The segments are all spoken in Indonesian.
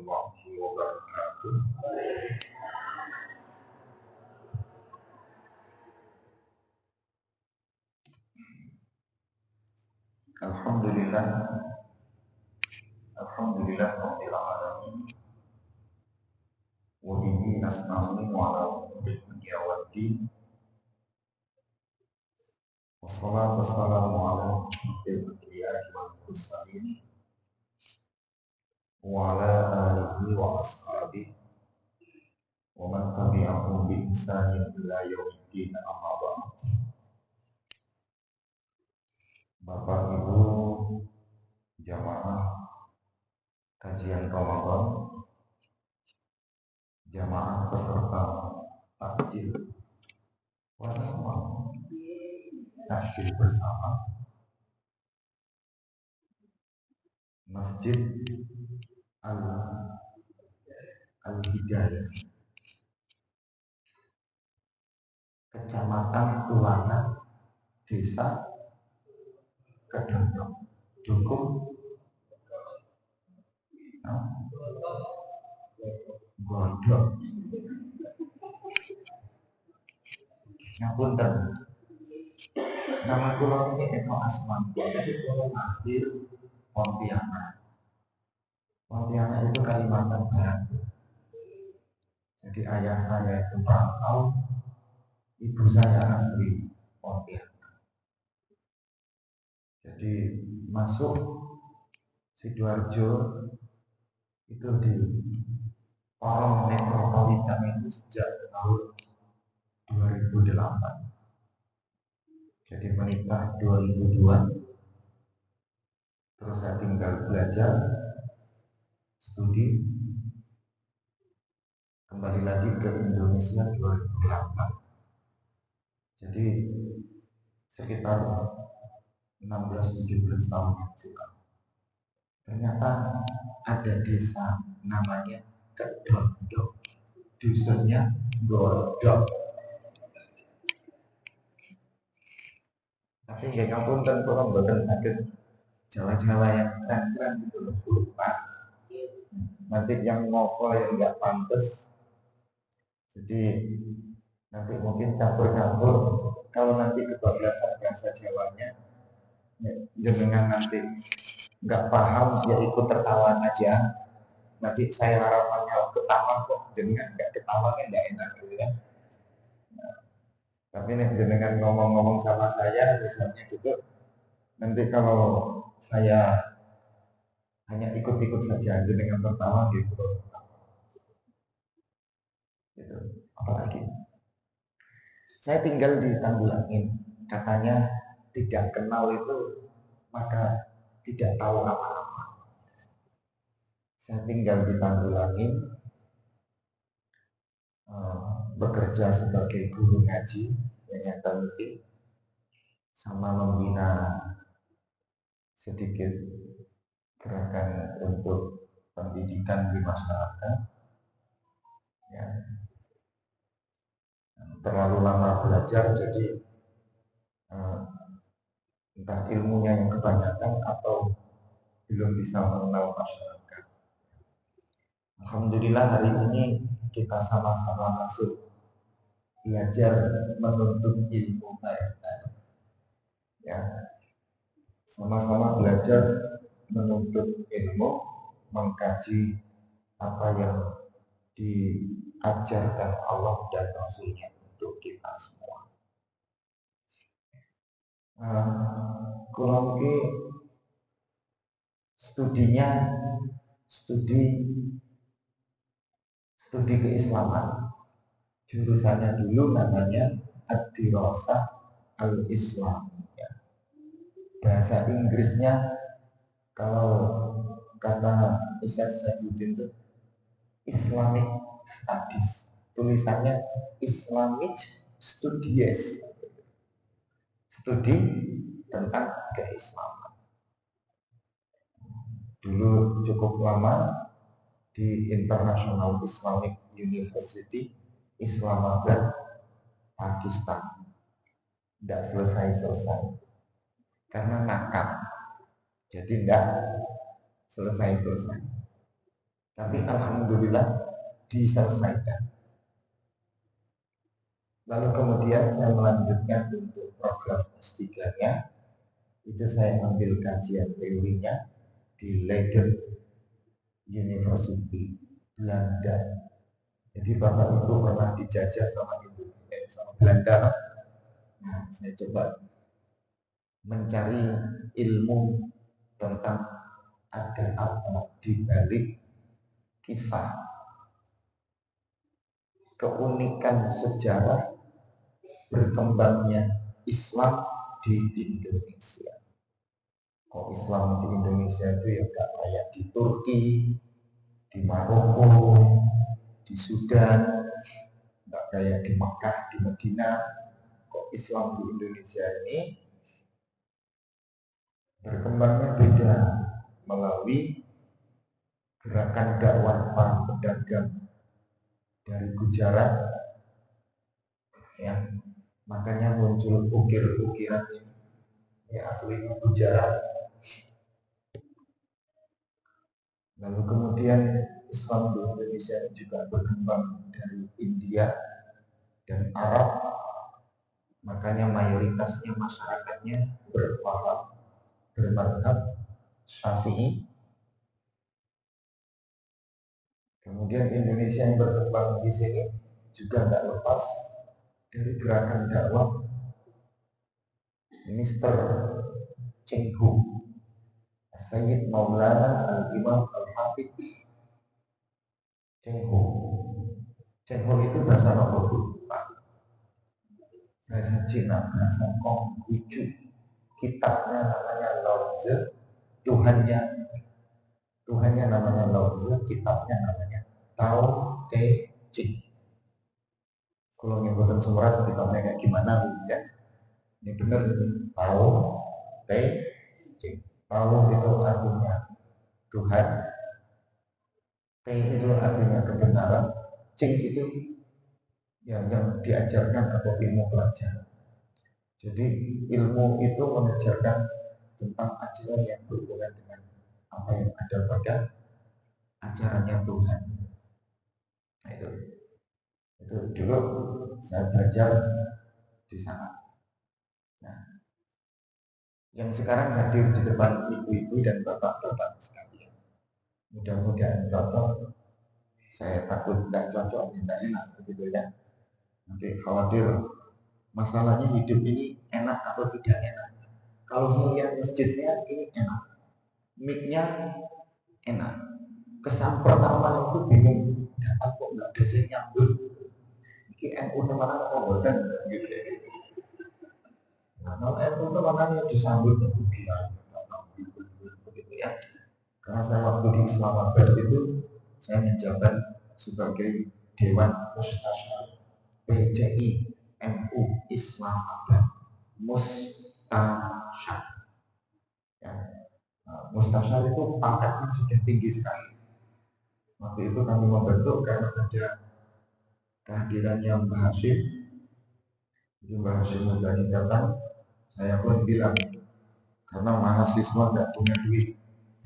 warahmatullahi wabarakatuh. Alhamdulillah, alhamdulillah rabbil alamin. Wa bihi nasta'inu ala umuri dunya waddin. Wassalatu wassalamu ala asyrofil anbiya'i wal mursalin wa ala alihi wa ashabihi wa man tabi'ahum bi ihsanin ila yaumiddin, amma ba'd. Bapak Ibu jamaah kajian Ramadan, jamaah peserta takjil puasa semua, takjil bersama Masjid Al-Hidayah, Kecamatan Tulangan, Desa Kedondong, Dukung Godok. Ngapunten, nama kula ini Eko Asman, jadi kula lahir Pontianak. Pontianak itu Kalimantan Barat. Jadi ayah saya itu perantau, ibu saya asli Pontianak. Jadi masuk Sidoarjo itu di Porong Metropolitan itu sejak tahun 2008. Jadi menikah 2002. Terus saya tinggal belajar, studi, kembali lagi ke Indonesia 2008. Jadi sekitar 16-17 tahun yang silam. Ternyata ada desa namanya Kedondong, dusunnya Godok. Tapi nggak ngapunten kula mboten saged Jawa-Jawa yang keren-keren gitu loh, Pak. Nanti yang ngoko yang nggak pantas. Jadi nanti mungkin campur-campur. Kalau nanti kebablasan bahasa Jawanya, jenengan nanti nggak paham ya ikut tertawa saja. Nanti saya harapannya ketawa kok, jenengan nggak ketawa kan nggak enak gitu ya. Tapi nih jenengan ngomong-ngomong sama saya misalnya gitu, nanti kalau saya hanya ikut-ikut saja jenengan tertawa gitu. Gitu. Apalagi saya tinggal di Tanggulangin, katanya tidak kenal itu maka tidak tahu apa-apa. Saya tinggal di Tanggulangin, bekerja sebagai guru ngaji yang terlebih, sama membina sedikit gerakan untuk pendidikan di masyarakat. Ya. Terlalu lama belajar jadi entah ilmunya yang kebanyakan atau belum bisa mengenal masyarakat. Alhamdulillah hari ini kita sama-sama masuk belajar menuntut ilmu bareng. Ya, sama-sama belajar menuntut ilmu, mengkaji apa yang diajarkan Allah dan Rasulnya untuk kita semua. Kalau studinya studi keislaman, jurusannya dulu namanya Ad-Dirasah Al-Islam. Ya. Bahasa Inggrisnya kalau kata Ustaz Saifuddin itu Islamic Studies, tulisannya Islamic Studies, studi tentang keislaman. Dulu cukup lama di International Islamic University Islamabad, Pakistan. Tidak selesai-selesai karena nakal, jadi tidak selesai-selesai. Tapi alhamdulillah diselesaikan. Lalu kemudian saya melanjutkan untuk program S3-nya, itu saya ambil kajian teorinya di Leiden University Belanda. Jadi Bapak Ibu pernah dijajah sama sama Belanda. Nah, saya coba mencari ilmu tentang ada apa di balik kisah keunikan sejarah berkembangnya Islam di Indonesia. Kok Islam di Indonesia itu ya gak kayak di Turki, di Maroko, di Sudan, gak kayak di Mekah, di Medina. Kok Islam di Indonesia ini berkembangnya beda melalui gerakan dakwah para pedagang dari Gujarat, ya, makanya muncul ukir-ukiran ini aslinya Gujarat. Lalu kemudian Islam di Indonesia juga berkembang dari India dan Arab, makanya mayoritasnya masyarakatnya bermadhab Syafi'i. Kemudian Indonesia yang berkembang di sini juga tidak lepas dari gerakan dakwah Mr. Cheng Ho, Sayyid Maulana Al-Imam Al-Hafidh Cheng Ho. Cheng Ho itu bahasa Arab, bahasa Cina, bahasa Konghucu. Kitabnya namanya Lao Tzu, Tuhannya namanya Lao Tzu, kitabnya namanya Tao Te Ching. Kalau nyebutin surat kitabnya kayak gimana ya? Ini benar, Tao Te Ching. Tao itu artinya Tuhan, Te itu artinya kebenaran, Ching itu yang diajarkan atau ilmu pelajaran. Jadi ilmu itu mengajarkan tentang ajaran yang berhubungan dengan apa yang ada pada ajarannya Tuhan. Nah, itu dulu saya belajar di sana. Nah, yang sekarang hadir di depan ibu-ibu dan bapak-bapak sekalian, mudah-mudahan cocok. Saya takut tidak cocok, tidak enak begitu ya. Nanti khawatir masalahnya hidup ini enak atau tidak enak. Kalau saya lihat masjidnya ini enak, mic-nya enak. Kesan pertama itu bingung, datang kok nggak bisa nyambut. Ini NU teman kok boten gitu. Nah, kalau NU teman yang disambut begitu ya. Karena saya waktu di Islamabad itu saya menjabat sebagai Dewan Mustasyar PCI NU Islamabad, Mustasyar. Ya. Nah, Mustasyar itu pangkatnya sudah tinggi sekali. Waktu itu kami membentuk karena ada kehadirannya Mbah Hashim. Jadi Mbah Hashim Muzani datang, saya pun bilang, karena mahasiswa nggak punya duit,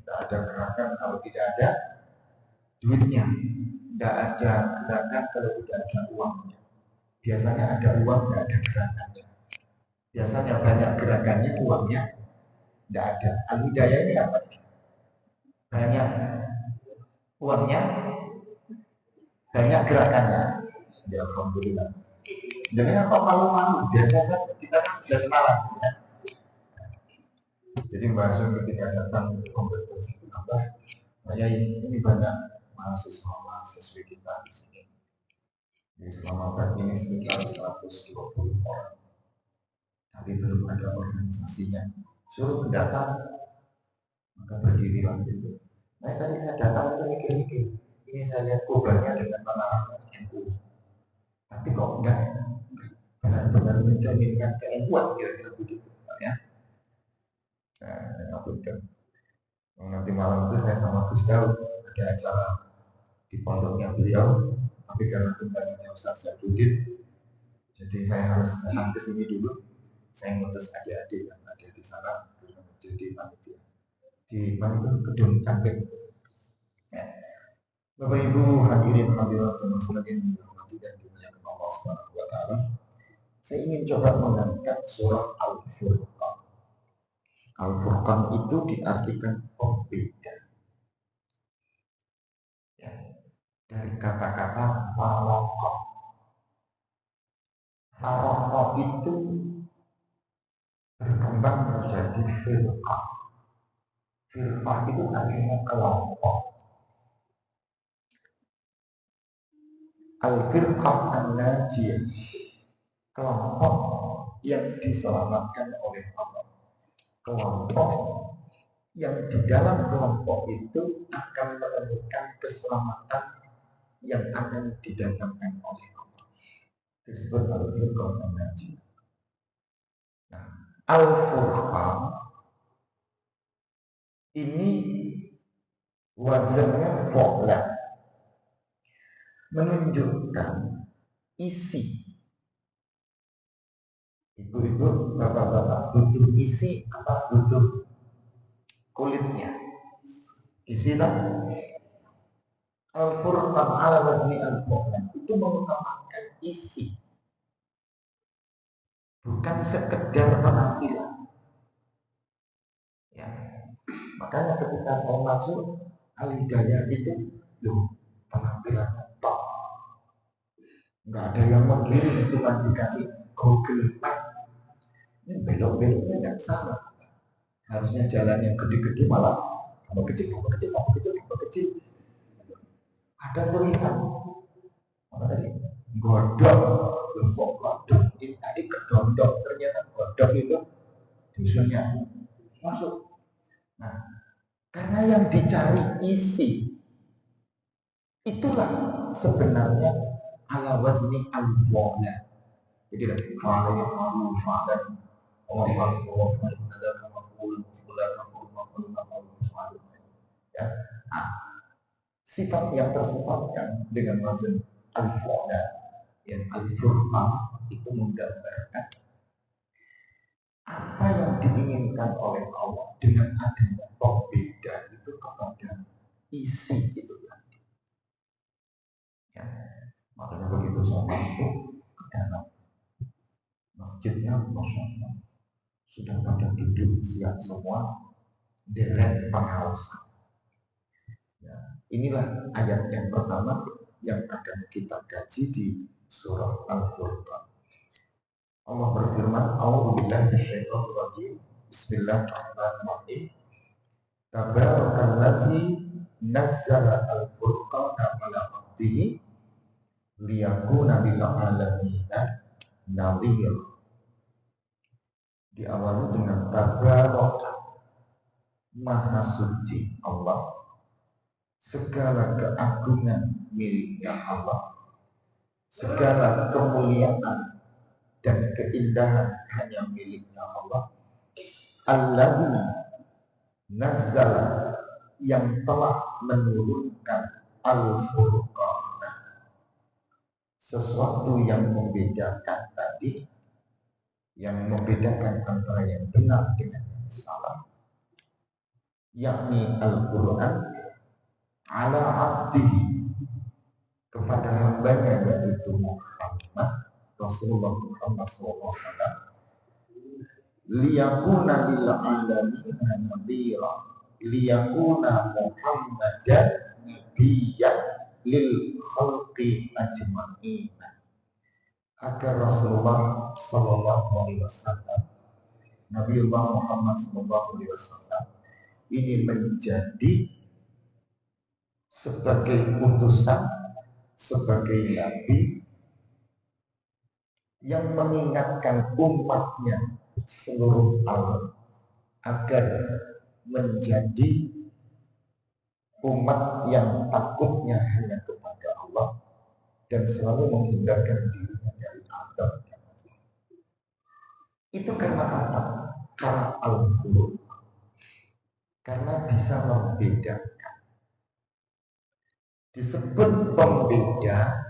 tidak ada gerakan kalau tidak ada duitnya, tidak ada gerakan kalau tidak ada uangnya. Biasanya ada uang, tidak ada gerakannya. Biasanya banyak gerakannya, uangnya tidak ada. Al-Hidayah ini apa? Banyak uangnya, banyak gerakannya. Ya Alhamdulillah. Jangan kok malu-malu, biasa saja, kita kan sudah kenalan ya. Jadi Mbak Asyum ketika datang membentuk satu tambah, ini banyak mahasiswa-mahasiswi kita di sini. Di Islamabad ini sekitar 120 orang, tapi belum ada organisasinya. Suruh datang, maka berdiri lagi itu. Nah tadi saya datang itu mikir-mikir, ini saya lihat kobarnya dengan penarangan NU, tapi kok enggak benar-benar mencerminkan ke-NU-an kira-kira begitu ya. Nah, nanti malam itu saya sama Gus Daud ada acara di pondoknya beliau, tapi karena undangannya Ustaz Syafruddin, jadi saya harus datang ke sini dulu. Saya ngutus adik-adik yang ada di sana untuk menjadi panitia di gedung kantin. Ya. Bapak Ibu hadirin hadirat sekalian yang dirahmati dan dimuliakan Allah Subhanahu wa taala. Saya ingin coba mengangkat surah Al-Furqan. Al-Furqan itu diartikan pembeda. Ya, dari kata-kata faraqah. Faraqah itu berkembang menjadi firqah. Firqah itu artinya kelompok. Al-firqah an-najiyah, kelompok yang diselamatkan oleh Allah. Kelompok yang di dalam kelompok itu akan menemukan keselamatan yang akan didatangkan oleh Allah. Disebut al-firqah an-najiyah. Nah, al-furqan ini wazannya fu'la, menunjukkan isi. Ibu-ibu, bapak-bapak, butuh isi apa butuh kulitnya? Isi lah. Al-Furqan ala wazni al-Furqan itu mengutamakan isi, bukan sekedar penampilan. Ya, makanya ketika saya masuk Al-Hidayah itu, loh, penampilannya top, nggak ada yang menggiring, cuma dikasih Google Map. Ini belok-beloknya nggak salah. Harusnya jalan yang gede-gede malah tambah kecil, tambah kecil, tambah kecil, tambah kecil. Ada tulisan apa tadi? Godok, lombok godok. Ini tadi kedondok, ternyata godok itu dusunnya masuk. Nah, karena yang dicari isi, itulah sebenarnya ala wazni al-fu'la. Jadi dari fa'ala yaf'alu fa'lan wa fa'ala wa fa'ala dzaka maqul la taqul maqul maqul. Ya. Nah, sifat yang tersifatkan dengan wazn al-fu'la, yang al-furqan itu menggambarkan apa yang diinginkan oleh Allah dengan adanya pembeda itu kepada isi itu tadi. Ya, makanya begitu saya masuk ke dalam masjidnya, Masya Allah, sudah pada duduk siap semua, deret pengawasan. Ya, inilah ayat yang pertama yang akan kita kaji di surah Al-Furqan. Allah berfirman, A'udzubillahi minasyaitonir rajim. Bismillahirrahmanirrahim. Tabarakalladzi nazzala al-furqana 'ala 'abdihi liyakuna lil 'alamina nadhira. Diawali dengan tabaraka, maha suci Allah, segala keagungan miliknya Allah, segala kemuliaan dan keindahan hanya miliknya Allah. Alladzi nazzala, yang telah menurunkan al-furqan, sesuatu yang membedakan tadi, yang membedakan antara yang benar dengan yang salah, yakni Al-Quran, ala abdihi, kepada hambanya yaitu Muhammad Rasulullah Muhammad SAW, liyakuna lil alamina nadhira, liyakuna Muhammadan nabiyyan lil khalqi ajma'in, agar Rasulullah Sallallahu Alaihi Wasallam, Nabiullah Muhammad Sallallahu Alaihi Wasallam ini menjadi sebagai utusan, sebagai nabi yang mengingatkan umatnya seluruh alam agar menjadi umat yang takutnya hanya kepada Allah dan selalu menghindarkan dirinya dari adab. Itu karena apa? Karena al-Qur'an, karena bisa membedakan. Disebut pembeda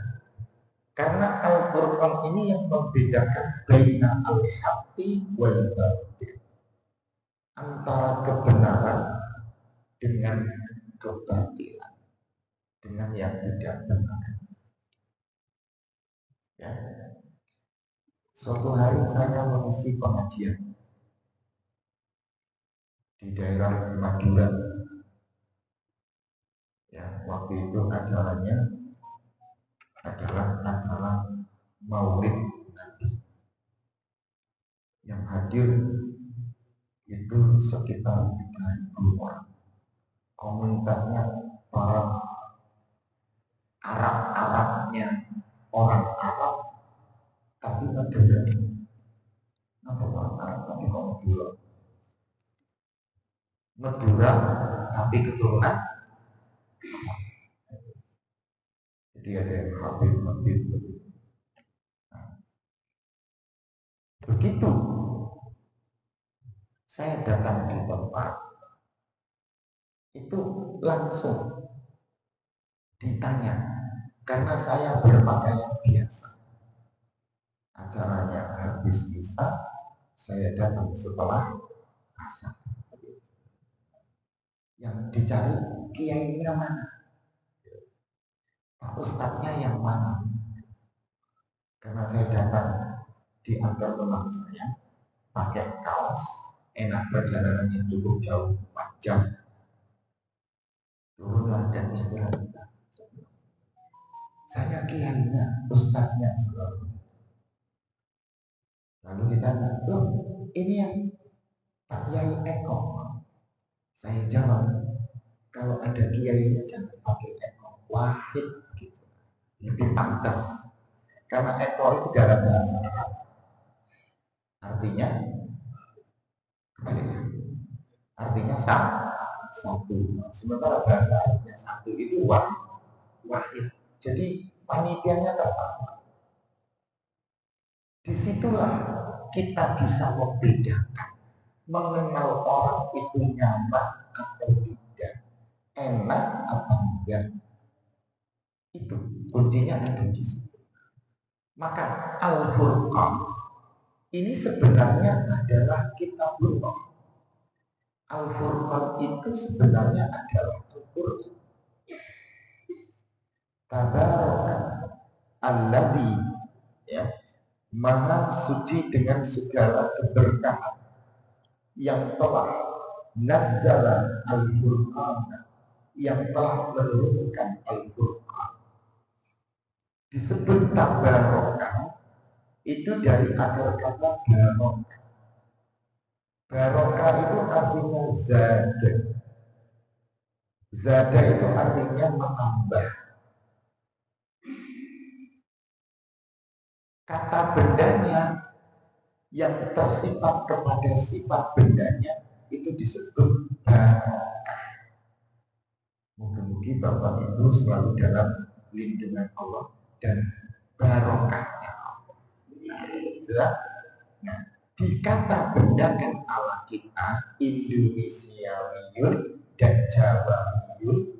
karena Al-Furqan ini yang membedakan baina al-haqqi wal batil, antara kebenaran dengan kebatilan, dengan yang tidak benar. Ya. Suatu hari saya mengisi pengajian di daerah Madura. Ya, waktu itu acaranya adalah acara Maulid Nabi. Yang hadir itu sekitar 3.000 orang. Komunitasnya para Arab-Arabnya, orang Arab, tapi Madura. Apa orang Arab tapi kok Madura? Madura tapi keturunan. Jadi ada yang Habib. Begitu saya datang di tempat itu langsung ditanya karena saya berpakaian biasa. Acaranya habis isya, saya datang setelah asar. Yang dicari kiainya mana? Pak Ustadznya yang mana? Karena saya datang di antar teman saya pakai kaos, enak perjalanannya cukup jauh 4 jam. Turunlah dan istirahat. Saya kiainya, ustadznya selalu. Lalu ditanya, loh ini yang Pak Kiai Eko. Saya jawab, kalau ada kiainya jangan pakai Eko, Wahid gitu. Lebih pantas. Karena Eko itu dalam bahasa Arab. Artinya kebalikan. Artinya satu. Sementara bahasa Arabnya satu itu wahid. Jadi panitianya tertama. Disitulah kita bisa membedakan, mengenal orang itu nyaman atau tidak, enak apa enggak. Itu kuncinya ada di situ. Maka Al-Furqan ini sebenarnya adalah kitabullah. Al-Furqan itu sebenarnya adalah Al-Quran. Tabaraka alladzi, ya, maha suci dengan segala keberkahan, yang telah nazzala al-Qur'an, yang telah menurunkan Al-Qur'an. Disebut tabaraka itu dari akar kata barokah. Barokah itu artinya zada. Zada itu artinya menambah. Kata bendanya yang tersifat kepada sifat bendanya itu disebut barokah. Mungkin Bapak Ibu selalu dalam lindungan Allah dan barokahnya Allah. Nah, di kata benda kan ala kita Indonesiawiyun dan Jawawiyun,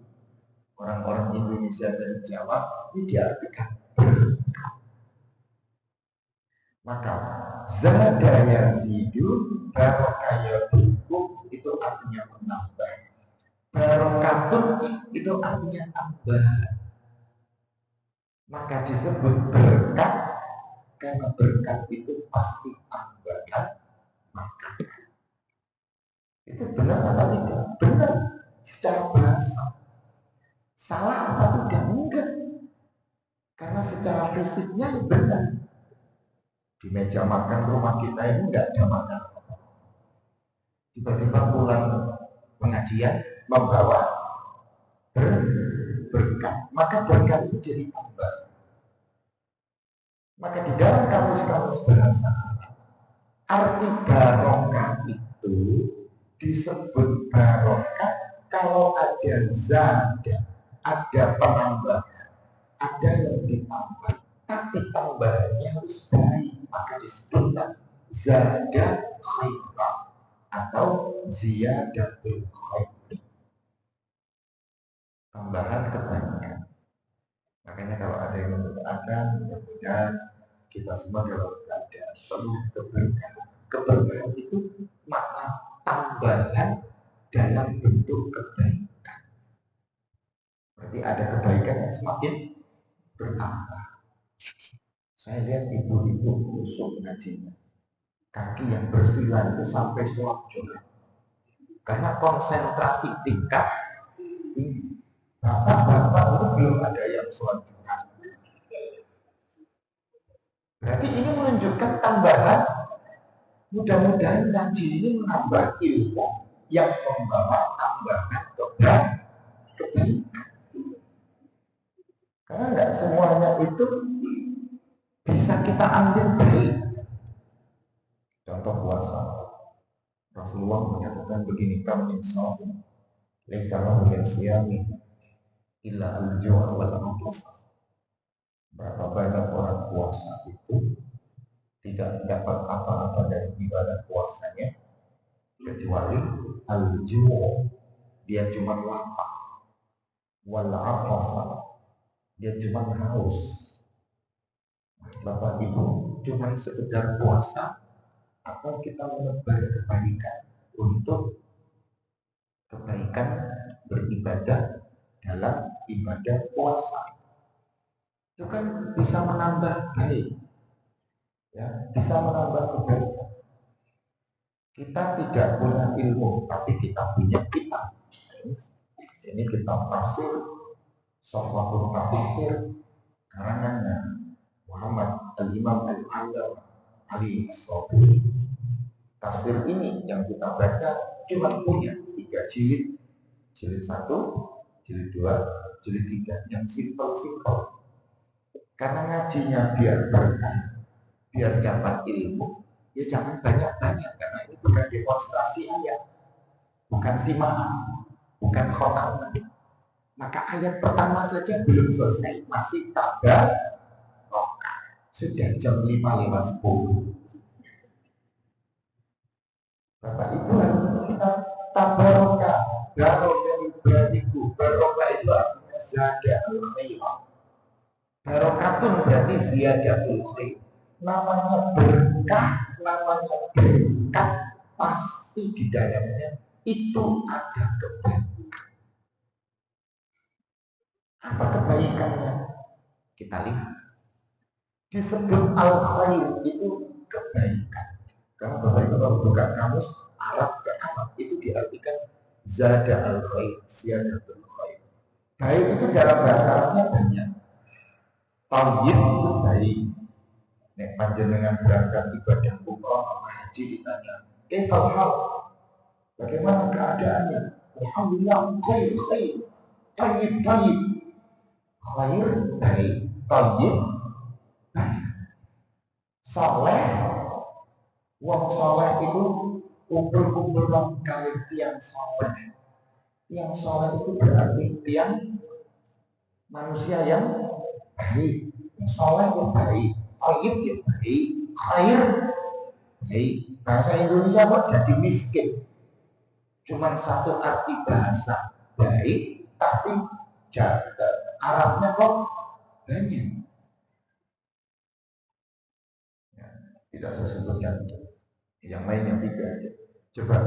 orang-orang Indonesia dan Jawa ini diartikan berkah. Maka zada yazidu barokah yadukum itu artinya menambah. Barokatun itu artinya tambah. Maka disebut berkat karena berkat itu pasti tambahan maka. Itu benar atau tidak? Benar secara bahasa. Salah apa tidak? Enggak. Karena secara fisiknya benar. Di meja makan rumah kita ini enggak ada makan. Tiba-tiba pulang pengajian membawa berkat, maka berkat itu jadi tambah. Maka di dalam kamus-kamus bahasa arti barokah itu disebut barokah kalau ada zada, ada penambahan, ada yang ditambah, tapi tambahannya harus baik, maka disebutlah zada khairah atau ziyadatul khair, tambahan kebaikan. Makanya kalau ada yang mendoakan, mudah-mudahan kita semua dalam keadaan penuh keberkahan. Keberkahan itu makna tambahan dalam bentuk kebaikan. Berarti ada kebaikan yang semakin bertambah. Saya lihat ibu-ibu kusuk ngajinya, kaki yang bersila itu sampai selapjol. Karena konsentrasi tingkat ini. Bapak-bapak itu belum ada yang sholat Jumat. Berarti ini menunjukkan tambahan. Mudah-mudahan ngaji ini menambah ilmu yang membawa tambahan kebaikan. Karena nggak semuanya itu bisa kita ambil baik. Contoh puasa. Rasulullah menyatakan begini, kam insya laisa lahu min siyami illa al-ju' wal 'atash. Berapa banyak orang puasa itu tidak dapat apa-apa dari ibadah puasanya kecuali al-ju', dia cuma lapar, wal 'atash, dia cuma haus. Bapak Ibu, cuma sekedar puasa atau kita menebar kebaikan untuk kebaikan beribadah dalam ibadah puasa, itu kan bisa menambah baik, ya, bisa menambah kebaikan. Kita tidak punya ilmu, tapi kita punya kitab. Ini kitab tafsir, Sofwatul Tafsir, karangan Muhammad Al-Imam Al-Alam Ali As-Sabuni. Tafsir ini yang kita baca cuma punya 3 jilid. Jilid 1, jilid 2, jilid 3, yang simpel-simpel. Karena ngajinya biar berkah, biar dapat ilmu, ya jangan banyak-banyak, karena ini bukan demonstrasi ayat, bukan simaan, bukan khotamah. Maka ayat pertama saja belum selesai, masih tabarokah. Sudah jam 5:10. Bapak Ibu, hari ini kita tabarokah, barokah ibadiku. Barokah itu artinya zada al-khairah. Barokatun berarti ziyadatul khair. Namanya berkah, namanya berkat, pasti di dalamnya itu ada kebaikan. Apa kebaikannya? Kita lihat. Disebut al-khair itu kebaikan. Karena Bapak Ibu kalau buka kamus Arab ke Arab itu diartikan zada al-khair, ziyadatul khair. Baik itu dalam bahasa Arabnya banyak. Tayyib itu baik. Nek panjenengan berangkat ibadah umrah haji ditanya, "Kaifal hal?" Bagaimana keadaannya? Alhamdulillah khair. Tayyib. Khair baik, tayyib baik. Saleh, wong saleh itu kumpul-kumpul kali tiang saleh. Tiang saleh itu berarti tiang manusia yang baik, saleh yang baik, tayyib yang baik, khair baik. Bahasa Indonesia kok jadi miskin? Cuman satu arti bahasa baik, tapi Arabnya kok banyak. Ya, tidak saya sebutkan. Yang lain yang 3 aja. Coba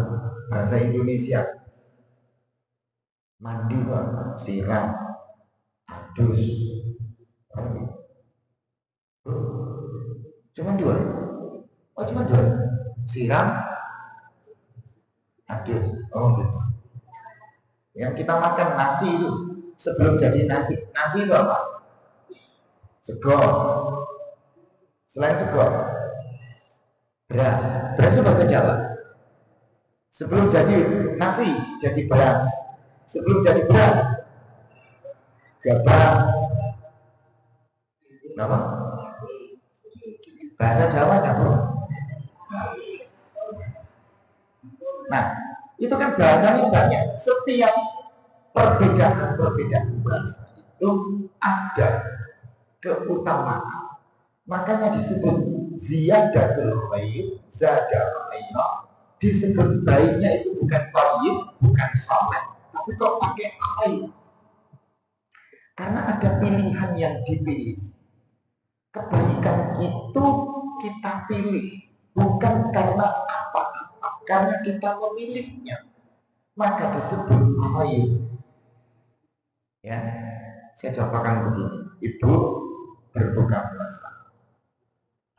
bahasa Indonesia. Mandi apa? Siram, adus. Cuma 2. Oh, cuma 2. Siram, adus. Oh, gitu. Yang kita makan nasi itu sebelum jadi nasi. Nasi itu apa? Sego. Selain sego, beras. Beras itu bahasa Jawa. Sebelum jadi nasi, jadi beras. Sebelum jadi beras, gabah. Kenapa? Bahasa Jawa campur. Nah, itu kan bahasanya banyak. Setiap perbedaan bahasa itu ada keutamaan. Makanya disebut ziyadatul khair, zada khairah. Disebut baiknya itu bukan tayyib, bukan saleh, tapi kok pakai khair. Karena ada pilihan yang dipilih. Kebaikan itu kita pilih, bukan karena apa-apa, karena kita memilihnya. Maka disebut khair. Ya, Saya contohkan begini, ibu berbuka puasa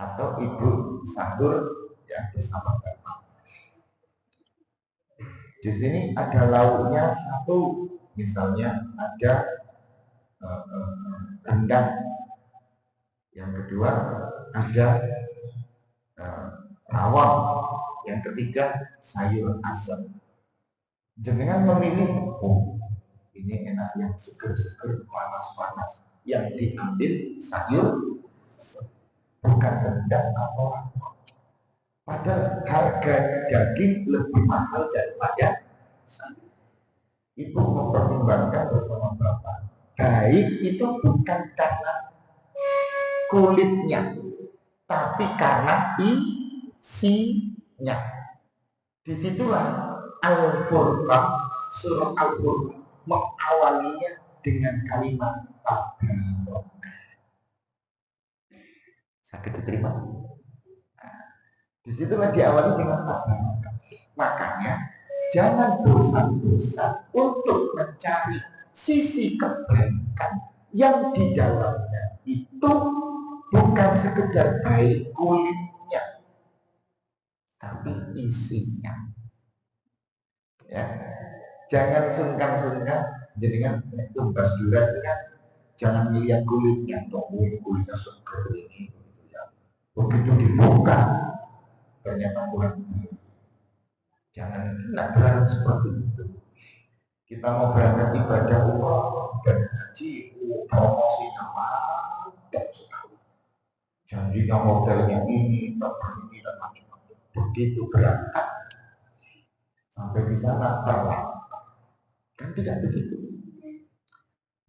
atau ibu sahur ya bersama bapak. Di sini ada lauknya satu, misalnya ada rendang. Yang kedua ada rawon. Yang ketiga sayur asem. Jenengan memilih, oh ini enak yang seger-seger, panas-panas. Yang diambil sayur bukan rendang atau rawon. Padahal harga daging lebih mahal daripada sayur. Ibu mempertimbangkan bersama bapak. Baik itu bukan karena kulitnya, tapi karena isinya. Disitulah Al-Furqan, surah Al-Furqan mengawalinya dengan kalimat tabarok. Sakit diterima. Disitulah diawali dengan tabarok. Makanya jangan bosan-bosan untuk mencari sisi kebaikan yang di dalamnya itu bukan sekedar baik kulitnya, tapi isinya. Ya, jangan sungkan-sungkan. Jadi kan tumbas durian itu kan jangan melihat kulitnya, kulitnya seger ini, gitu ya. Begitu dibuka ternyata bukan. Jangan tidak berharap seperti itu. Kita mau berangkat ibadah umroh dan haji, promosinya mantap sekali. Janjinya modelnya ini, ini dan macam-macam. Begitu berangkat sampai di sana terlambat. Kan tidak begitu.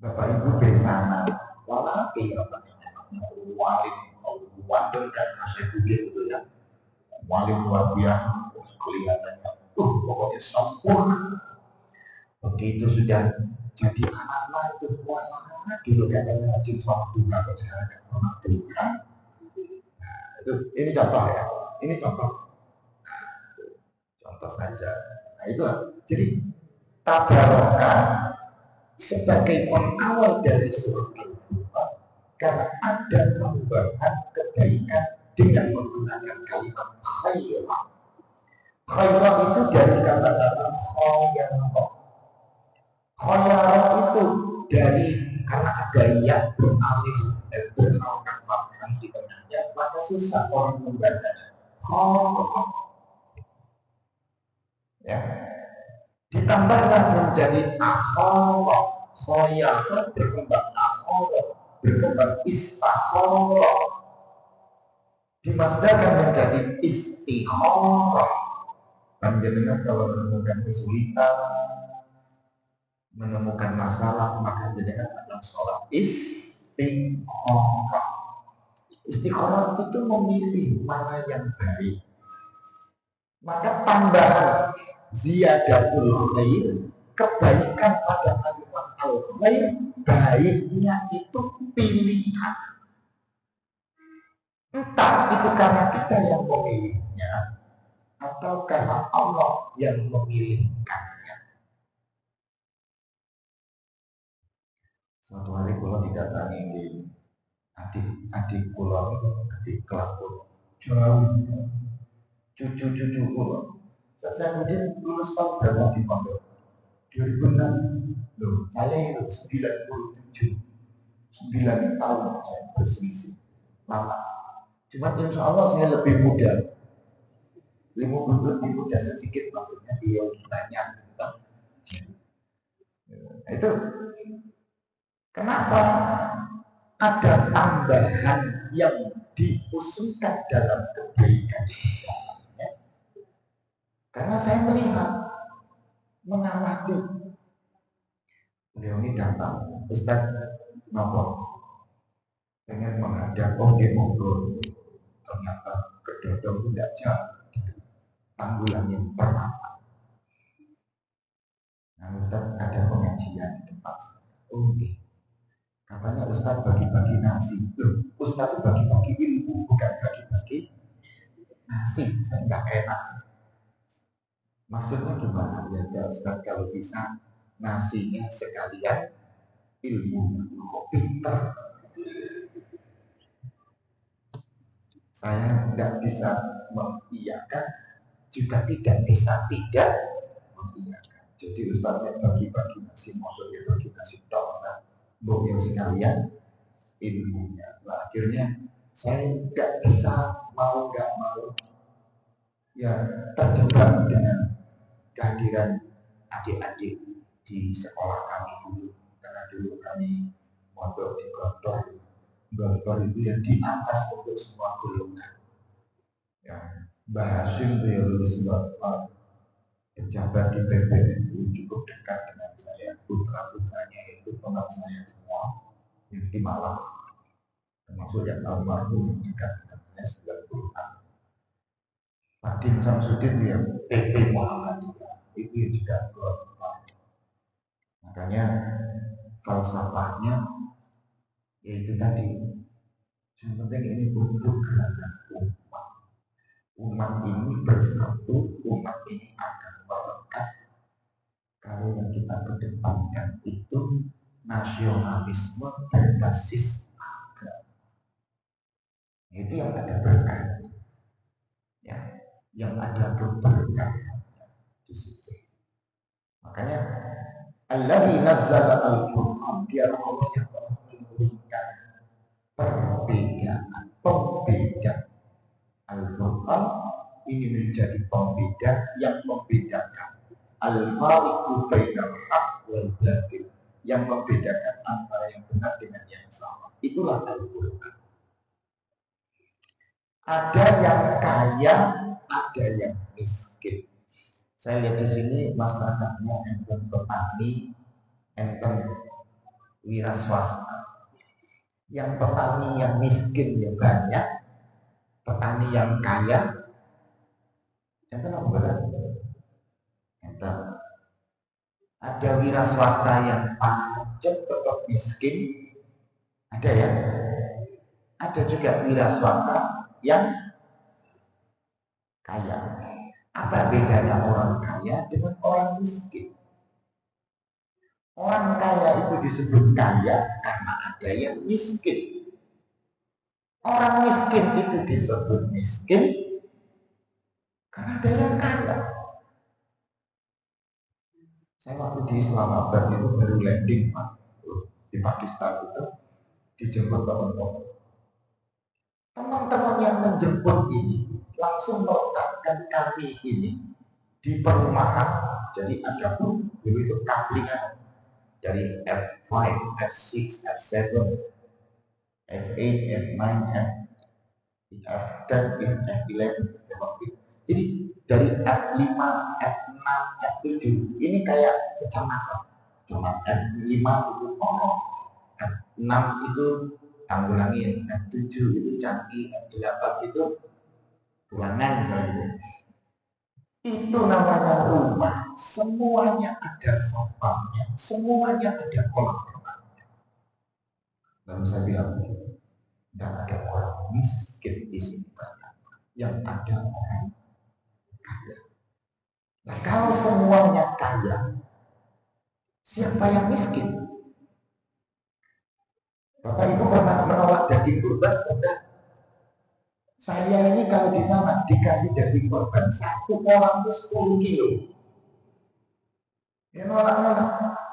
Bapak Ibu di sana, walaupun walim, walim dan Nasyidudin itu ya, walim luar biasa, kelihatannya, pokoknya sempurna. Begitu sudah jadi anak itu, wala dulu katanya wajib sholat Tuhan, kalau sekarang kan sholat Tuhan. Nah, itu ini contoh ya, ini contoh. Nah, itu contoh saja. Nah itu, jadi tabarokah sebagai pengawal dari surah Al-Furqan karena ada tambahan kebaikan dengan menggunakan kalimat khairah. Khairah itu dari kata-kata khairah. Khairah itu dari karena ada yang beralif dan berharokat fathah di tengahnya, maka susah orang membacanya. Khairah. Ya. Ditambahlah menjadi akholah. Khoyah berkembang akholah, berkembang istakholah, dimasdarkan menjadi istikholah. Panjenengan kalau menemukan kesulitan, menemukan masalah, maka jenengan akan sholat istikholah. Istikholah itu memilih mana yang baik. Maka tambahan ziyadatul khair, kebaikan pada kalimat al-khair, baiknya itu pilihan. Entah itu karena kita yang memilihnya atau karena Allah yang memilihkannya. Suatu hari kalau didatangi di adik pulau, adik kelas pulau, jauh, cucu-cucu pulau. Saya kemudian lulus tahun berapa di pondok? 2006. Loh, saya itu 97. 9 tahun saya berselisih. Lama. Cuma insya Allah saya lebih muda. Lebih muda sedikit maksudnya dia tanya. Nah, itu kenapa ada tambahan yang diusulkan dalam kebaikan? Karena saya melihat, mengamati. Beliau ini datang, Ustaz ngomong, pengen menghadap dia ngobrol. Ternyata kedodong tidak jauh Tanggulan yang pertama. Nah, Ustaz ada pengajian di tempat. Katanya Ustaz bagi-bagi nasi. Loh, Ustaz itu bagi-bagi ilmu, bukan bagi-bagi nasi. Saya nggak enak. Maksudnya gimana? Ya Ustaz kalau bisa nasinya sekalian ilmu kok pinter. Saya tidak bisa mengiyakan, juga tidak bisa tidak mengiyakan. Jadi Ustaznya bagi-bagi nasi, maksudnya bagi nasi tok, yang sekalian ilmunya. Nah, akhirnya saya nggak bisa, mau nggak mau ya terjebak dengan kehadiran adik-adik di sekolah kami dulu, karena dulu kami mondok di Gontor itu yang di atas untuk semua golongan. Ya, Mbah Hashim itu ya lulus pejabat di PBNU, cukup dekat dengan saya. Putra-putranya itu teman saya semua yang di Malang, termasuk yang almarhum dekat dengan saya 90 tahun. Pak Din Samsudin yang PP Muhammadiyah itu juga keluar. Makanya falsafahnya yaitu tadi, yang penting ini untuk gerakan umat. Umat ini bersatu, umat ini akan melekat kalau yang kita kedepankan itu nasionalisme berbasis agama. Itu yang ada berkah, ya, yang ada keberkahan di situ. Makanya Alladzi nazzala al-Qur'an, dia Allah yang menurunkan pembeda. Al-Qur'an ini menjadi pembeda yang membedakan al-fariqu bainal haqq wal batil, yang membedakan antara yang benar dengan yang salah. Itulah Al-Qur'an. Ada yang kaya, ada yang miskin. Saya lihat di sini masyarakatnya enten petani, enten wira swasta. Yang petani yang miskin ya banyak, petani yang kaya enten apa benar? Enten. Ada wira swasta yang pancet tetap miskin, ada ya. Ada juga wira swasta yang kaya. Apa bedanya orang kaya dengan orang miskin? Orang kaya itu disebut kaya karena ada yang miskin. Orang miskin itu disebut miskin karena ada yang kaya. Saya waktu di Islamabad itu baru landing, Pak, di Pakistan itu dijemput teman-teman. Teman-teman yang menjemput ini langsung meletakkan kami ini di perumahan. Jadi ada dulu itu kaplingan dari F5, F6, F7, F8, F9, F10, F11. Jadi dari F5, F6, F7 ini kayak kecamatan. Cuma F5 itu Porong, F6 itu Tanggulangin, F7 itu Canggih, F8 itu Tulangan misalnya. Itu namanya rumah. Semuanya ada sampahnya, semuanya ada kolam renangnya. Lalu saya bilang, tidak ada orang miskin di sini ternyata. Yang ada orang kaya. Nah, kalau semuanya kaya, siapa yang miskin? Bapak Ibu pernah menolak daging kurban? Enggak. Saya ini kalau di sana dikasih daging korban satu orang itu 10 kilo. Ya nolak.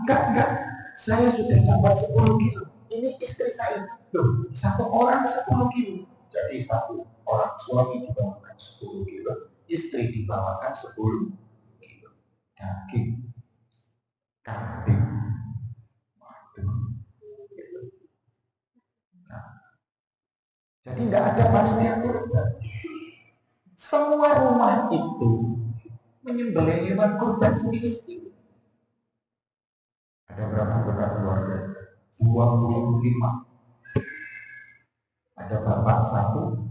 Enggak. Saya sudah dapat 10 kilo. Ini istri saya. Loh, satu orang 10 kilo. Jadi satu orang suami dibawakan 10 kilo, istri dibawakan 10 kilo. Daging kambing. Waduh. Gitu. Nah, jadi enggak ada panitia kurban. Semua rumah itu menyembelih hewan kurban sendiri-sendiri. Ada berapa keluarga? 25. Ada bapak 1,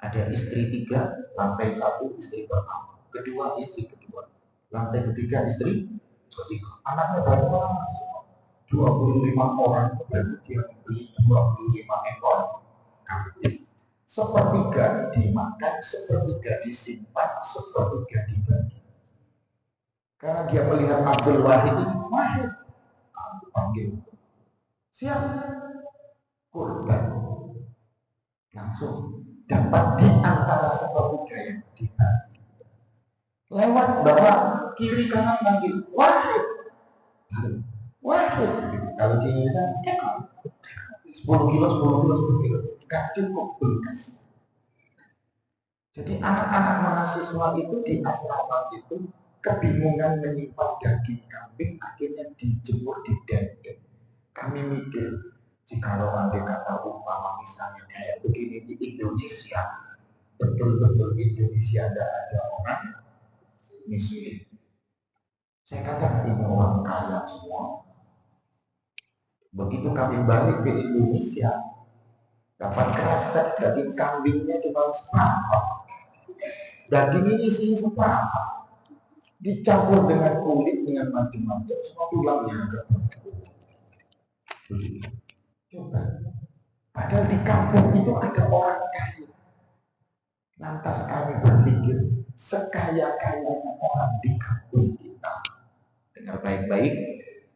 ada istri 3, lantai 1 istri pertama, kedua istri kedua, lantai ketiga istri ketiga. Anaknya berapa orang? 25 orang, berarti dia membeli 25 ekor kambing. Sepertiga dimakan, sepertiga disimpan, sepertiga dibagi. Karena dia melihat Abdul Wahid ini, Wahid, panggil. siap kurban, langsung dapat di antara sepertiga yang dibagi. Lewat bawah kiri kanan manggil wahid, wahid. Kalau di Indonesia 10 kilo, 10 kilo, 10 kilo, gak cukup bekas. Jadi anak-anak mahasiswa itu di asrama itu kebingungan menyimpan daging kambing, akhirnya dijemur di dendeng. Kami mikir, jikalau andai kata umpama misalnya kayak begini di Indonesia, betul-betul Indonesia tidak ada orang miskin. Saya katakan ini orang kaya semua. Begitu kami balik ke Indonesia, dapat kresek daging kambingnya cuma seperempat. Daging ini isinya seperempat. Dicampur dengan kulit, dengan macam-macam, semua tulangnya agak. Coba. Padahal di kampung itu ada orang kaya. Lantas kami berpikir, sekaya-kayanya orang di kampung kita. Dengar baik-baik.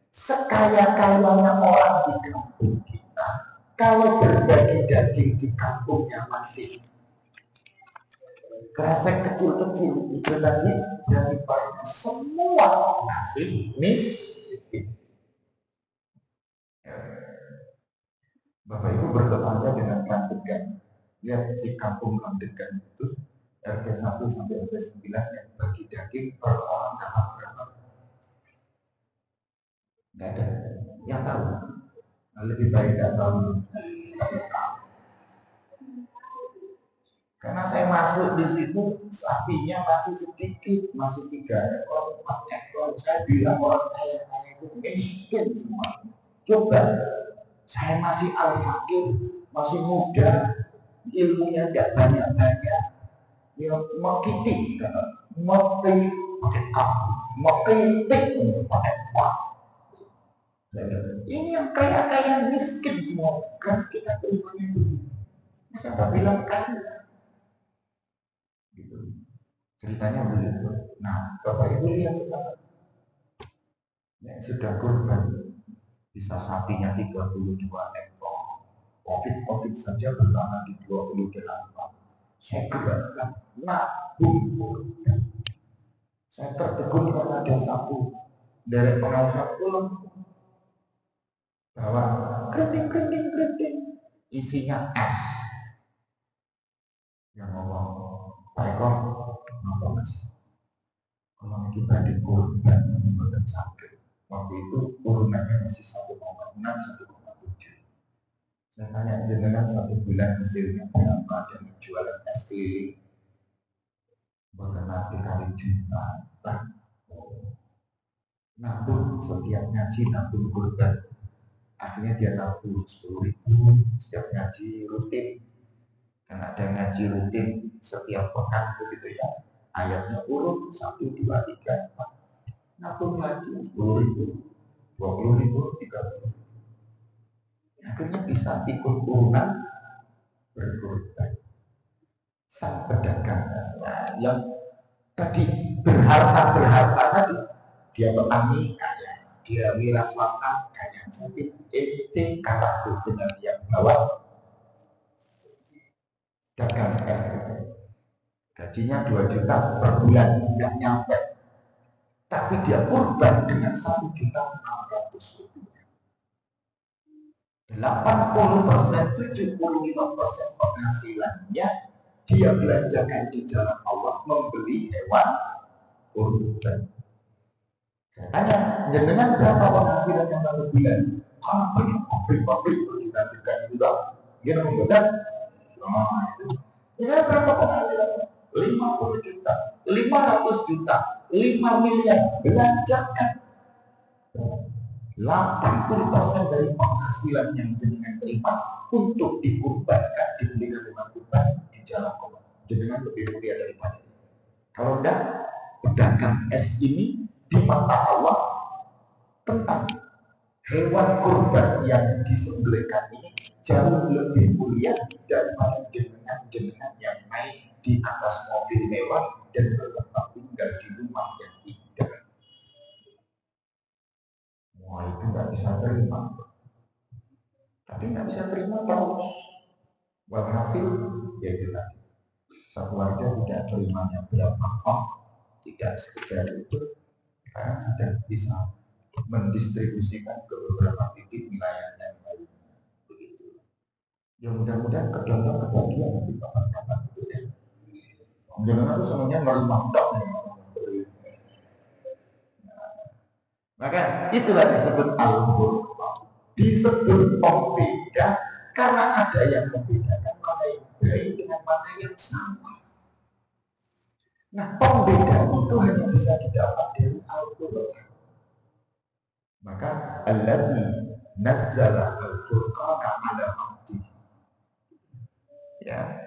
Sekaya-kayanya orang di kampung kita, kalau berbagi daging di kampungnya masih kresek kecil-kecil, itu lagi daripada semua nasi miskin. Bapak Ibu bertetangga dengan Randegan. Lihat di kampung Randegan itu RT 1 sampai RT 9 yang bagi daging per orang dapat berapa? Nggak ada yang tahu. Nah, lebih baik nggak tahu. Karena saya masuk di situ, sapinya masih sedikit, masih 3 ekor, 4 ekor. Saya bilang orang kaya itu miskin semua. Coba, saya masih al-fakir, masih muda, ilmunya tidak banyak-banyak. Ya mau kitik, mau kritik pakai uang. Ini yang kaya-kaya miskin semua, karena kita ilmunya begini. Masa nggak bilang kaya? Gitu. Ceritanya begitu. Nah, Bapak Ibu lihat sekarang yang sudah kurban bisa sapinya 32 ekor. Covid saja bertambah di 28. Saya gerakkan nabung kurban. Saya tertegun karena ada satu dari pengawas pulang bawa keriting isinya es. Yang ngomong, Pak Eko, apa mas? Kalau kita di kurban menggunakan sakit, waktu itu turunannya masih 1,6, 1,7. Saya tanya jenengan 1 bulan hasilnya berapa dan jualan es keliling berkenaan kali juta. Nabung setiap ngaji nabung kurban. Akhirnya dia nabung 10.000 setiap ngaji rutin. Karena ada ngaji rutin setiap pekan begitu ya. Ayatnya urut 1, 2, 3, 4. Nabung lagi 10.000, 20.000, 30.000. Akhirnya bisa ikut urunan berkurban. Sang pedagang yang tadi berharta tadi, dia petani kaya, dia wira swasta kaya, tapi ente kalah dengan yang bawah dagang es. Gajinya 2 juta per bulan, tidak nyampe. Tapi dia kurban dengan 1.600.000 rupiah. 80%, 75% penghasilannya dia belanjakan di jalan Allah membeli hewan kurban. Saya tanya, jenengan berapa penghasilan yang 1 bulan? Karena banyak pabrik-pabrik dibandingkan juga. Dia mengatakan, nah itu. Ini berapa penghasilan? 50 juta, 500 juta, 5 miliar belanjakan. 80% dari penghasilan yang jenengan terima untuk dikurbankan, dibelikan dengan kurban di jalan Allah. Jenengan lebih mulia daripada itu. Kalau tidak, pedagang es ini di mata Allah tentang hewan kurban yang disembelihkan ini jauh lebih mulia daripada jenengan yang naik di atas mobil mewah dan bertempat tinggal di rumah yang indah. Wah, itu nggak bisa terima. tapi nggak bisa terima terus. Walhasil ya kita satu warga tidak terimanya berapa tidak sekedar itu, karena tidak bisa mendistribusikan ke beberapa titik wilayah yang lain. Begitu. Ya mudah-mudahan kedondong kejadian di tempat-tempat itu ya. Jangan itu semuanya menerima tok. Maka itulah disebut al-Qur'an. Disebut pembeda karena ada yang membedakan mana yang baik dengan mana yang sama. Nah, pembeda itu hanya bisa didapat dari Al-Qur'an. Maka alladzi nazzala al-Qur'ana 'ala 'abdi. Ya.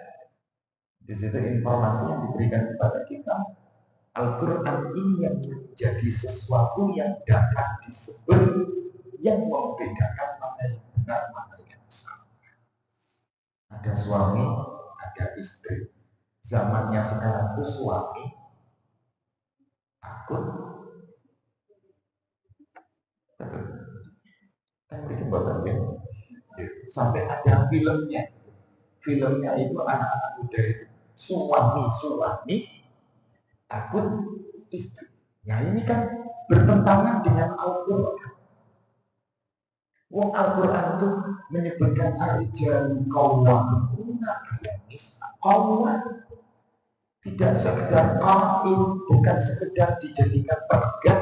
Di situ informasi yang diberikan kepada kita, Al-Quran ini yang menjadi sesuatu yang dapat disebut yang membedakan mana yang benar, mana yang salah. Ada suami, ada istri. Zamannya sekarang itu suami takut, betul. Kan begitu bapak ya. Sampai ada filmnya. Filmnya itu anak-anak muda itu suami takut istri. Nah ini kan bertentangan dengan Al-Quran. Wong Al-Quran itu menyebutkan ar-rijal qawwamuna 'alan nisa. Qawwam tidak sekedar qaim, bukan sekedar dijadikan pegat,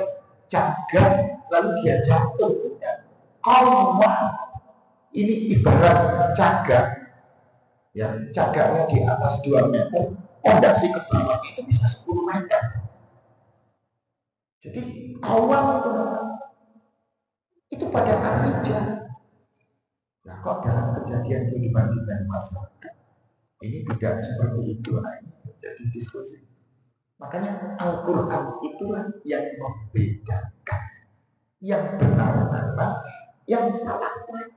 cagak lalu dia jatuh. Qawwam ini ibarat cagak, ya cagaknya di atas 2 meter, pondasi ke bawah itu bisa 10 meter. Jadi qawwam itu pada ar-rijal. Nah kok dalam kejadian kehidupan kita masyarakat ini tidak seperti itu, nah ini jadi diskusi. Makanya Al-Quran itulah yang membedakan yang benar mana, yang salah mana.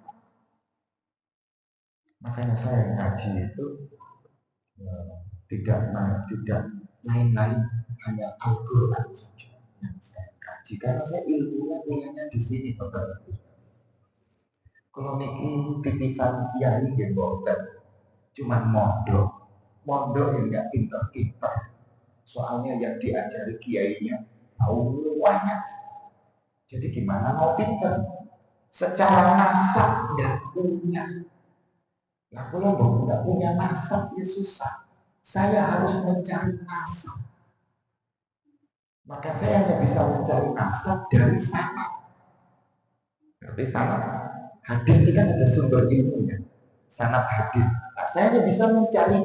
Makanya saya ngaji itu tidak lain-lain, hanya Al-Quran saja yang saya kaji, karena saya ilmunya punyanya di sini Bapak. Kalau niki titisan kiai ya boten, cuman mondok yang nggak pinter-pinter. Soalnya yang diajari kiainya tahu banyak. Jadi gimana mau pinter? Secara nasab nggak punya. Nah kalau nggak punya nasab ya susah. Saya harus mencari nasab. Maka saya hanya bisa mencari nasab dari sanad. Berarti sanad. Hadis itu kan ada sumber ilmunya. Sanad hadis. Nah, saya hanya bisa mencari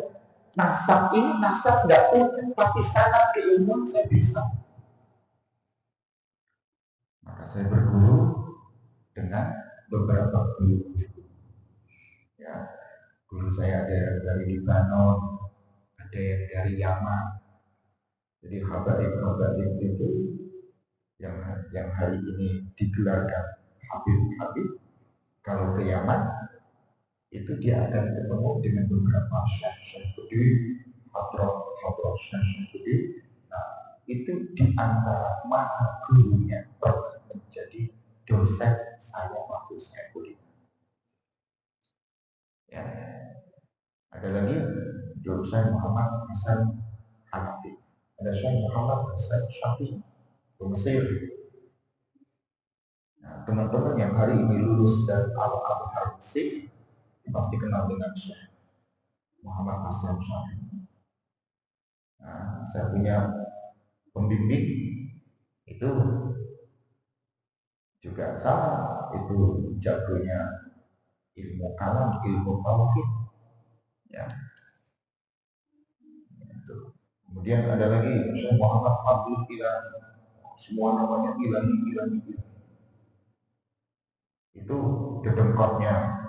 nasab ini, nasab nggak punya, tapi sanad keilmuan saya bisa. Maka saya berguru dengan beberapa guru. Ya, guru saya ada yang dari Libanon, ada yang dari Yaman. Jadi habaib itu yang hari ini digelarkan Habib. Kalau ke Yaman itu dia akan ketemu dengan beberapa syekh gede, hadrat syekh gede. Nah, itu di antara mana gurunya pernah menjadi dosen saya waktu saya kuliah. Ya. Ada lagi jurusan Muhammad Hasan Hanafi. Ada Syekh Muhammad Hasan Syafi'i di Mesir. Nah, teman-teman yang hari ini lulus dari Al-Azhar Mesir pasti kenal dengan Syekh Muhammad Hasan Syafi'i. Nah, saya punya pembimbing itu juga sama, itu jagonya ilmu kalam, ilmu tauhid. Ya. Itu. Kemudian ada lagi Syekh Muhammad Abdul Ilahi. Semua namanya ilahi. Itu dedengkotnya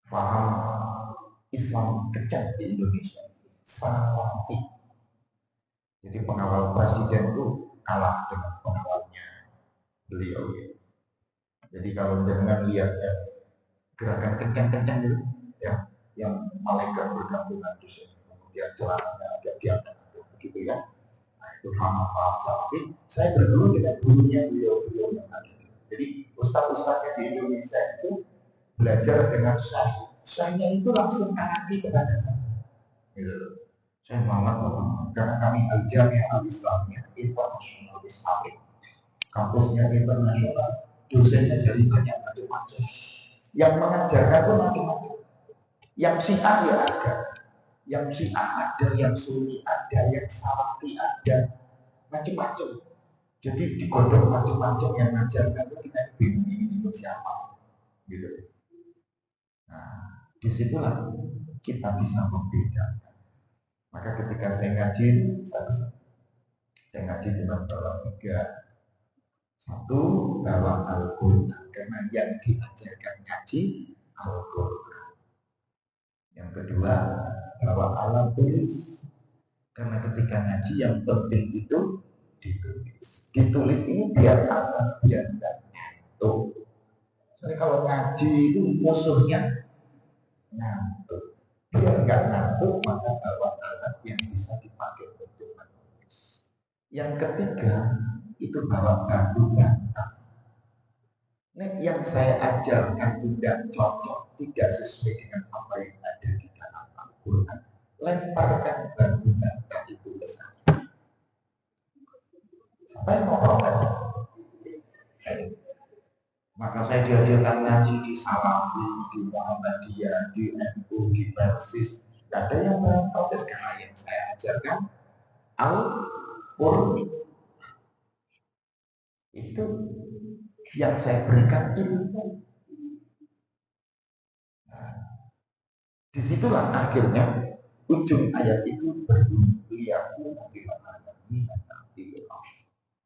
paham Islam kencang di Indonesia. Salafi. Jadi pengawal presiden itu kalah dengan pengawalnya beliau. Jadi kalau jangan lihat ya, gerakan kencang-kencang itu ya, yang malaikat bergantungan di sini, kemudian celananya agak diangkat begitu ya. Nah, itu paham Salafi. Saya berguru dengan gurunya beliau yang ada. Jadi ustaz-ustaznya di Indonesia itu belajar dengan saya itu langsung anaki kepada saya. Gitu. Saya Muhammad karena kami Al-Jami'ah Al-Islamiyah International Islamic, kampusnya internasional, dosennya dari banyak macam-macam, yang mengajarkan pun macam-macam, yang Syiah ya ada, yang Syiah ada, yang Sunni ada, yang Salafi ada, macam-macam. Jadi digodok macam-macam yang mengajarkan itu, kita bingung ini siapa, gitu. Nah, disitulah kita bisa membedakan. Maka ketika saya ngaji, saya ngaji dengan bawa tiga. Satu, bawa Al-Quran, karena yang diajarkan ngaji Al-Quran. Yang kedua, bawa alat tulis, karena ketika ngaji yang penting itu ditulis. Ditulis ini biar apa? Biar tidak ngantuk. Jadi kalau ngaji itu musuhnya ngantuk. Biar nggak ngantuk, maka bawa alat yang bisa dipakai untuk menulis. Yang ketiga, itu bawa batu bata. Nek yang saya ajarkan tidak cocok, tidak sesuai dengan apa yang ada di dalam Al-Quran, lemparkan batu bata itu ke sana. Siapa yang mau protes? Maka saya diajarkan ngaji di Salafi, di Muhammadiyah, di NU, di Persis. Tidak ada yang mau protes karena yang saya ajarkan Al-Quran. Itu yang saya berikan ilmu. Nah, disitulah akhirnya ujung ayat itu berbunyi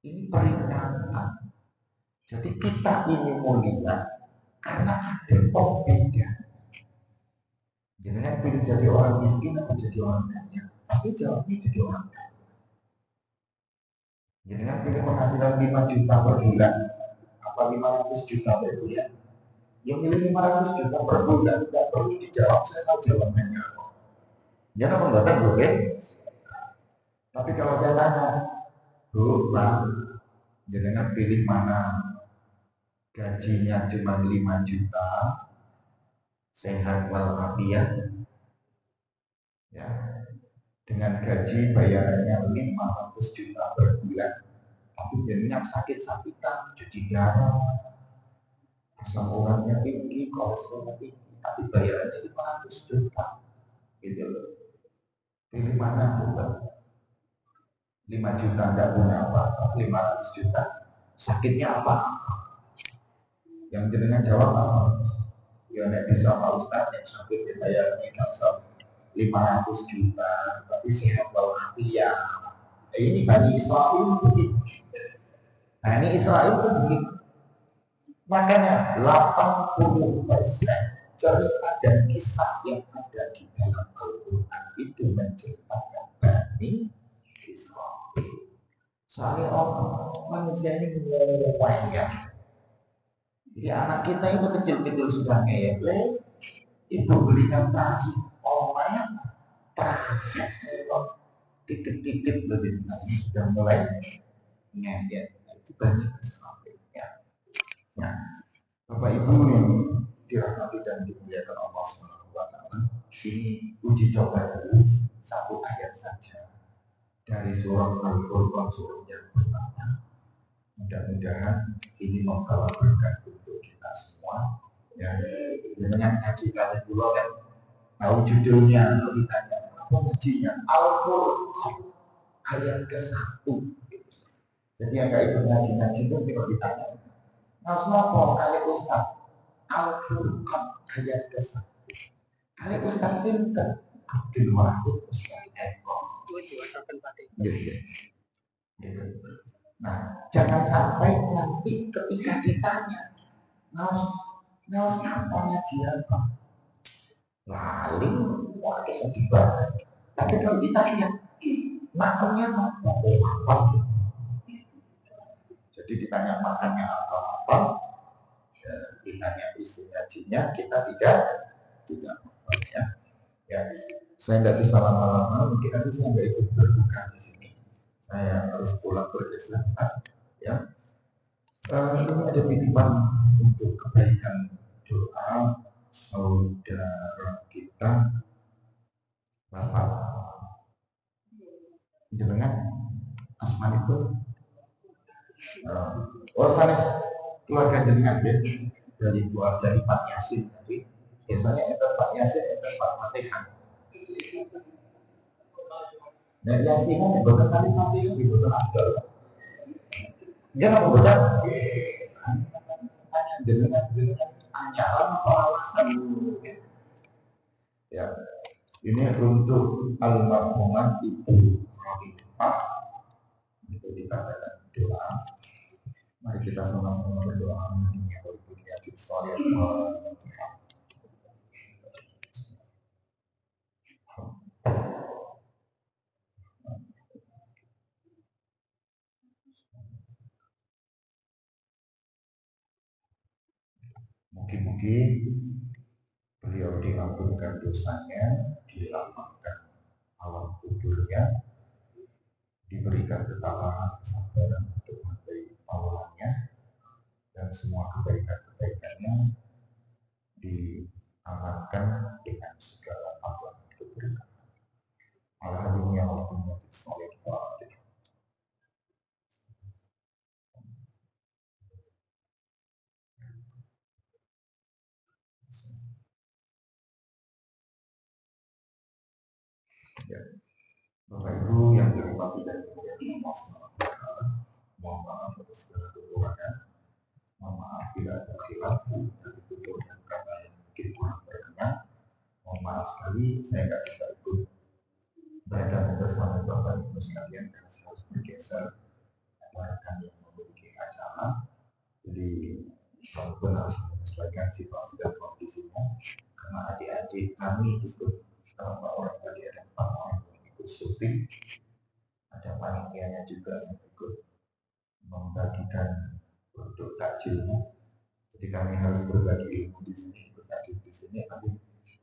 ini peringatan. Jadi kita ini mulia karena ada pembeda. Jangan pilih jadi orang miskin atau jadi orang kaya, pasti jawabnya jadi orang kaya. Jangan pilih penghasilan 5 juta per bulan apa 500 juta per bulan. Yang milih 500 juta per bulan tidak perlu dijawab, saya tahu jawabannya. Ya kan membatalkan oke? Tapi kalau saya tanya, Bu, Pak, jangan pilih mana gajinya cuma 5 juta, sehat walafiat, ya, dengan gaji bayarannya 500 juta per bulan, tapi jadinya sakit-sakitan, cuci darah, asam uratnya tinggi, kolesterolnya tinggi, tapi bayarannya 500 juta, gitu loh. Pilih mana bukan? 5 juta enggak punya apa, 500 juta sakitnya apa? Yang jenengan jawab apa? Ya nek bisa Pak Ustaz yang sakit dibayarnya kan 500 juta tapi sehat walafiat. Ini Bani Israel begitu. Bani Israel itu begitu. Makanya 80% cerita dan kisah yang ada di dalam Al-Quran itu menceritakan Bani Israel. Soalnya orang manusia ini ngomong ya. Jadi anak kita itu kecil-kecil sudah ngeyel, ibu belikan taji, omanya terasa titik-titik lebih sudah mulai ngeyel. Itu banyak sesuatunya. Nah, Bapak Ibu yang dirahmati dan dimuliakan Allah Subhanahu wa Ta'ala, ini uji coba dulu satu ayat saja dari surah Al-Qur'an, surah yang pertama. Mudah-mudahan ini membawa berkah untuk kita semua. Ya, dengan ngaji kali dulu kan tahu judulnya, kalau ditanya apa ngajinya, Al-Qur'an ayat ke-1. Jadi yang nggak ikut ngaji-ngaji itu kalau ditanya, nah kenapa kali Ustaz Al-Qur'an ayat ke-1? Kali Ustaz Sinten Abdul Wahid Eko. Nah, jangan sampai nanti ketika ditanya, Naos apa ngajian Pak? Lalu, wah bisa dibahas. Tapi kalau ditanya, makannya apa? Jadi ditanya makannya apa? Ya, ditanya isi ngajinya, kita tidak ya. Ya, saya nggak bisa lama-lama, mungkin nanti saya nggak ikut berbuka di sini. Saya harus pulang berdesa, ya. Ini ada titipan untuk kebaikan doa saudara kita Bapak jenengan asma itu sanes keluarga jenengan ya dari Pak Yasin tadi biasanya itu Pak Yasin itu Pak Fatihah. Nah Yasin kan bukan kali Fatihah itu bukan Abdul. Dia nggak mau baca. Jenengan ajaran atau alasan ya ini untuk almarhumah Ibu Rohimah itu dikatakan doa. Mari kita sama-sama berdoa mengingat dunia soleh. Mungkin beliau diampunkan dosanya, dilapangkan alam kuburnya, diberikan ketabahan kesabaran untuk menghadapi awalannya, dan semua kebaikan-kebaikannya diamankan dengan segala amal keberkahan. Alhamdulillah walaupun soleh. Ya. Bapak Ibu yang dirahmati dan dimuliakan Allah SWT, mohon maaf atas segala kekurangan, mohon maaf bila ada khilaf dan tutur dan kata yang mungkin kurang berkenan. Mohon maaf sekali saya nggak bisa ikut beribadah bersama Bapak Ibu sekalian karena saya harus bergeser ada rekan yang memiliki acara. Jadi walaupun harus menyesuaikan situasi dan kondisinya, karena adik-adik kami ikut beberapa orang tadi ada 4 orang yang ikut syuting, ada panitianya juga yang ikut membagikan produk takjilnya. Jadi kami harus berbagi ilmu di sini, ikut takjil di sini. Tapi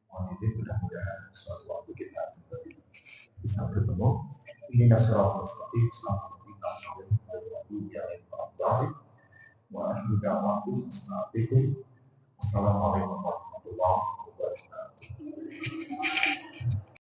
mohon izin mudah-mudahan suatu waktu kita kembali bisa bertemu. Ini nasional seperti selama kita Assalamualaikum warahmatullahi wabarakatuh.